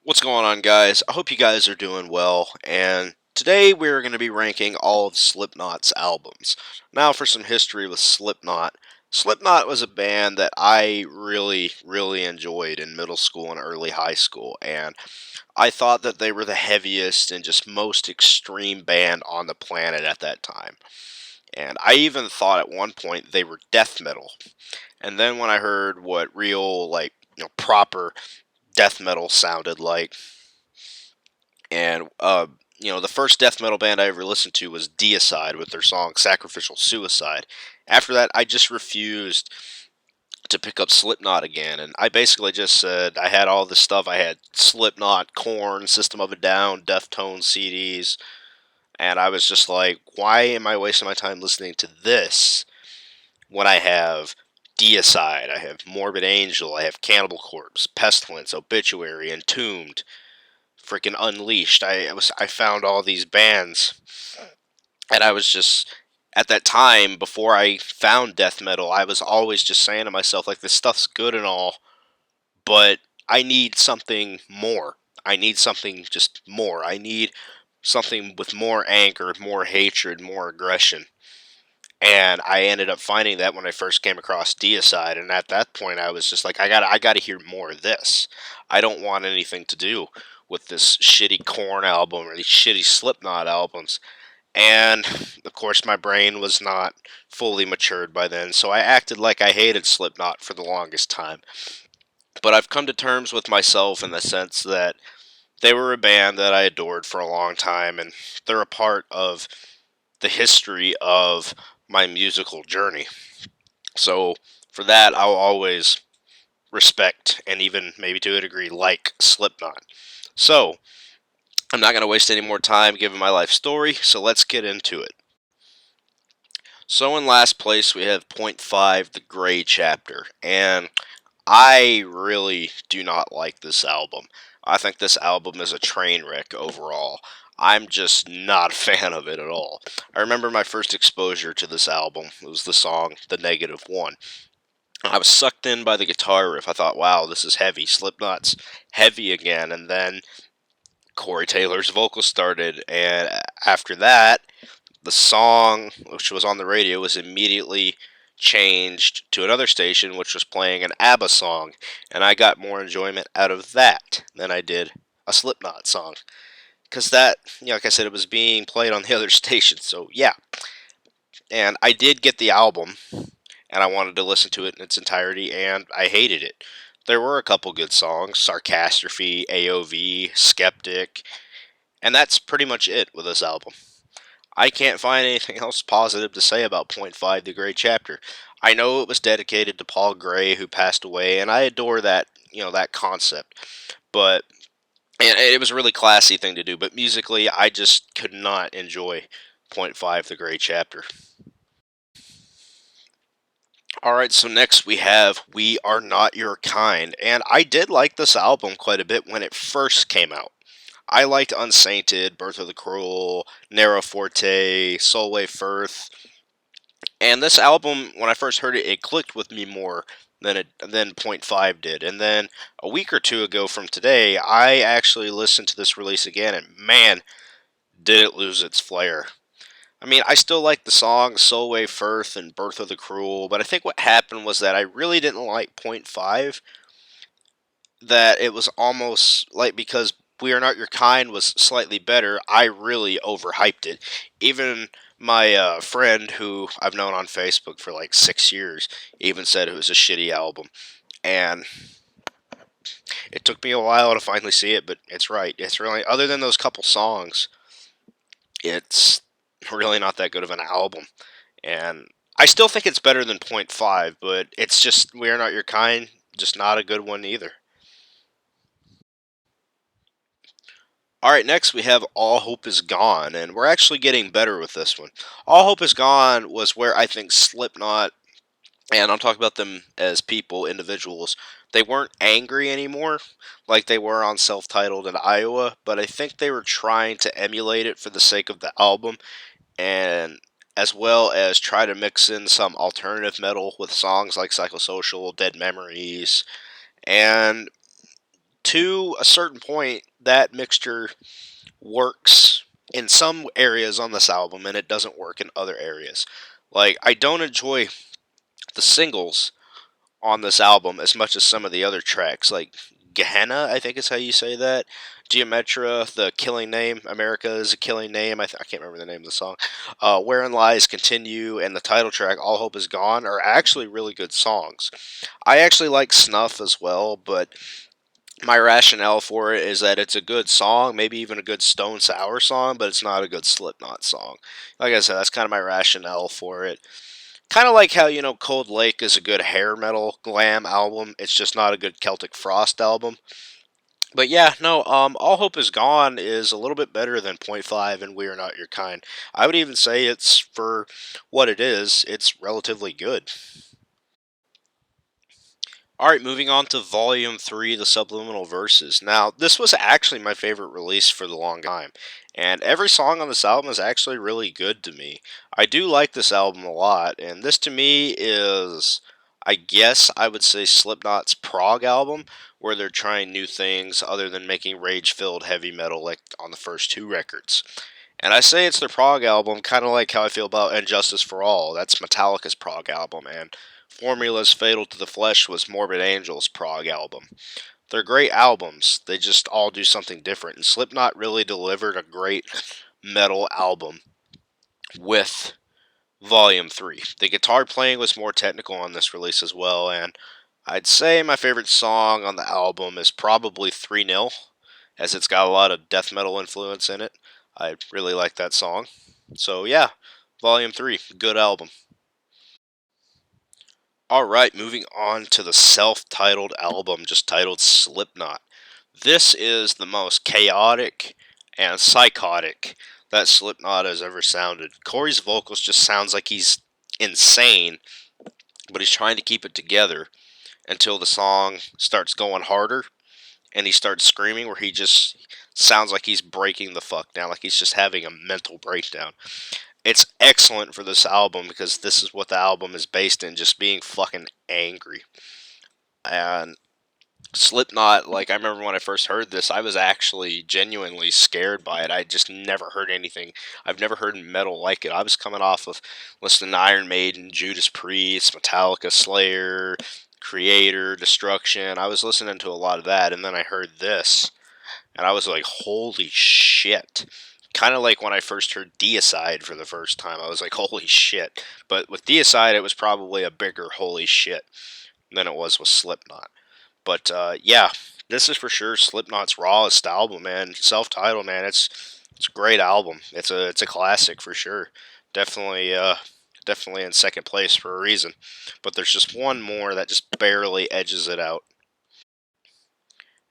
What's going on, guys? I hope you guys are doing well, and today we're going to be ranking all of Slipknot's albums. Now, for some history with Slipknot. Slipknot was a band that I really enjoyed in middle school and early high school, and I thought that they were the heaviest and just most extreme band on the planet at that time. And I even thought at one point they were death metal. And then when I heard what real, proper death metal sounded like, and the first death metal band I ever listened to was Deicide with their song Sacrificial Suicide. After that, I just refused to pick up Slipknot again, and I basically just said I had all this stuff. I had Slipknot, Korn, System of a Down, Deftones CDs, and I was just like, why am I wasting my time listening to this when I have Deicide, I have Morbid Angel, I have Cannibal Corpse, Pestilence, Obituary, Entombed, freaking Unleashed. I found all these bands, and I was just at that time before I found death metal, I was always just saying to myself like, this stuff's good and all, but I need something more. I need something just more. I need something with more anger, more hatred, more aggression. And I ended up finding that when I first came across Deicide, and at that point I was just like, I gotta hear more of this. I don't want anything to do with this shitty Korn album or these shitty Slipknot albums. And of course my brain was not fully matured by then, so I acted like I hated Slipknot for the longest time. But I've come to terms with myself in the sense that they were a band that I adored for a long time, and they're a part of the history of my musical journey. So for that, I'll always respect and even maybe to a degree like Slipknot. So I'm not going to waste any more time giving my life story, so let's get into it. So in last place we have Point Five, The Gray Chapter, and I really do not like this album. I think this album is a train wreck overall. I'm just not a fan of it at all. I remember my first exposure to this album. It was the song The Negative One. I was sucked in by the guitar riff. I thought, wow, this is heavy. Slipknot's heavy again. And then Corey Taylor's vocals started. And after that, the song, which was on the radio, was immediately changed to another station, which was playing an ABBA song. And I got more enjoyment out of that than I did a Slipknot song. Because that, like I said, it was being played on the other station. So, yeah. And I did get the album, and I wanted to listen to it in its entirety, and I hated it. There were a couple good songs, Sarcastrophe, AOV, Skeptic, and that's pretty much it with this album. I can't find anything else positive to say about Point Five, The Gray Chapter. I know it was dedicated to Paul Gray, who passed away, and I adore that, that concept. But and it was a really classy thing to do, but musically, I just could not enjoy Point Five, The Gray Chapter. Alright, so next we have We Are Not Your Kind, and I did like this album quite a bit when it first came out. I liked Unsainted, Birth of the Cruel, Narrow Forte, Solway Firth, and this album, when I first heard it, it clicked with me more than Point Five did. And then a week or two ago from today, I actually listened to this release again, and man, did it lose its flair. I mean, I still like the songs Solway Firth and Birth of the Cruel, but I think what happened was that I really didn't like Point Five. That it was almost like because We Are Not Your Kind was slightly better, I really overhyped it. Even my friend, who I've known on Facebook for like 6 years, even said it was a shitty album. And it took me a while to finally see it, but it's right. It's really, other than those couple songs, it's really not that good of an album. And I still think it's better than Point Five, but it's just We Are Not Your Kind, just not a good one either. Alright, next we have All Hope Is Gone, and we're actually getting better with this one. All Hope Is Gone was where I think Slipknot, and I'm talking about them as people, individuals, they weren't angry anymore like they were on Self-Titled in Iowa, but I think they were trying to emulate it for the sake of the album, and as well as try to mix in some alternative metal with songs like Psychosocial, Dead Memories, and to a certain point, that mixture works in some areas on this album, and it doesn't work in other areas. Like, I don't enjoy the singles on this album as much as some of the other tracks, like Gehenna, I think is how you say that. Geometra, the killing name, America is a killing name. I can't remember the name of the song. Wherein Lies Continue and the title track, All Hope Is Gone, are actually really good songs. I actually like Snuff as well, but my rationale for it is that it's a good song, maybe even a good Stone Sour song, but it's not a good Slipknot song. Like I said, that's kind of my rationale for it. Kind of like how, Cold Lake is a good hair metal glam album. It's just not a good Celtic Frost album. But yeah, no, All Hope Is Gone is a little bit better than Point Five and We Are Not Your Kind. I would even say it's, for what it is, it's relatively good. Alright, moving on to Volume 3, The Subliminal Verses. Now, this was actually my favorite release for the long time, and every song on this album is actually really good to me. I do like this album a lot, and this to me is, I guess I would say, Slipknot's prog album, where they're trying new things other than making rage-filled heavy metal like on the first two records. And I say it's their prog album, kind of like how I feel about Injustice for All. That's Metallica's prog album, and Formula's Fatal to the Flesh was Morbid Angel's prog album. They're great albums, they just all do something different, and Slipknot really delivered a great metal album with Volume 3. The guitar playing was more technical on this release as well, and I'd say my favorite song on the album is probably 3 Nil, as it's got a lot of death metal influence in it. I really like that song. So yeah, Volume 3, good album. Alright, moving on to the self-titled album, just titled Slipknot. This is the most chaotic and psychotic that Slipknot has ever sounded. Corey's vocals just sounds like he's insane, but he's trying to keep it together until the song starts going harder and he starts screaming, where he just sounds like he's breaking the fuck down, like he's just having a mental breakdown. It's excellent for this album because this is what the album is based in, just being fucking angry. And Slipknot, like, I remember when I first heard this, I was actually genuinely scared by it. I just never heard anything. I've never heard metal like it. I was coming off of listening to Iron Maiden, Judas Priest, Metallica, Slayer, Creator, Destruction. I was listening to a lot of that, and then I heard this, and I was like, holy shit. Kind of like when I first heard Deicide for the first time. I was like, holy shit. But with Deicide, it was probably a bigger holy shit than it was with Slipknot. But yeah, this is for sure Slipknot's rawest album, man. Self-titled, man. It's a great album. It's a classic for sure. Definitely definitely in second place for a reason. But there's just one more that just barely edges it out.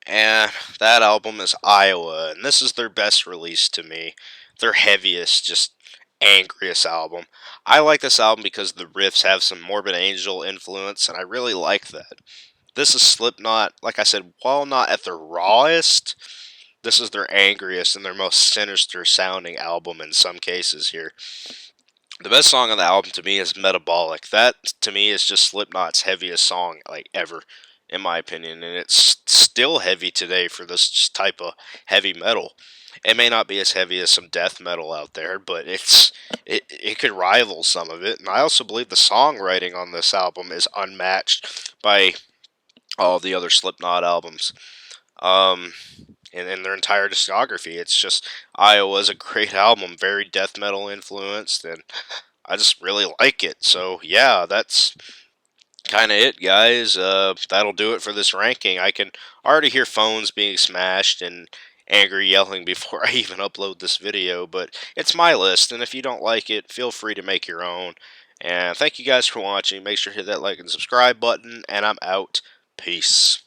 And that album is Iowa, and this is their best release to me. Their heaviest, just angriest album. I like this album because the riffs have some Morbid Angel influence, and I really like that. This is Slipknot, like I said, while not at their rawest, this is their angriest and their most sinister sounding album in some cases here. The best song on the album to me is Metabolic. That to me is just Slipknot's heaviest song like ever, in my opinion, and it's still heavy today for this type of heavy metal. It may not be as heavy as some death metal out there, but it could rival some of it. And I also believe the songwriting on this album is unmatched by all the other Slipknot albums. Um, in their entire discography. It's just Iowa's a great album, very death metal influenced, and I just really like it. So yeah, that's kind of it, guys. That'll do it for this ranking. I can already hear phones being smashed and angry yelling before I even upload this video, but it's my list, and if you don't like it, feel free to make your own. And thank you guys for watching. Make sure to hit that like and subscribe button, and I'm out. Peace.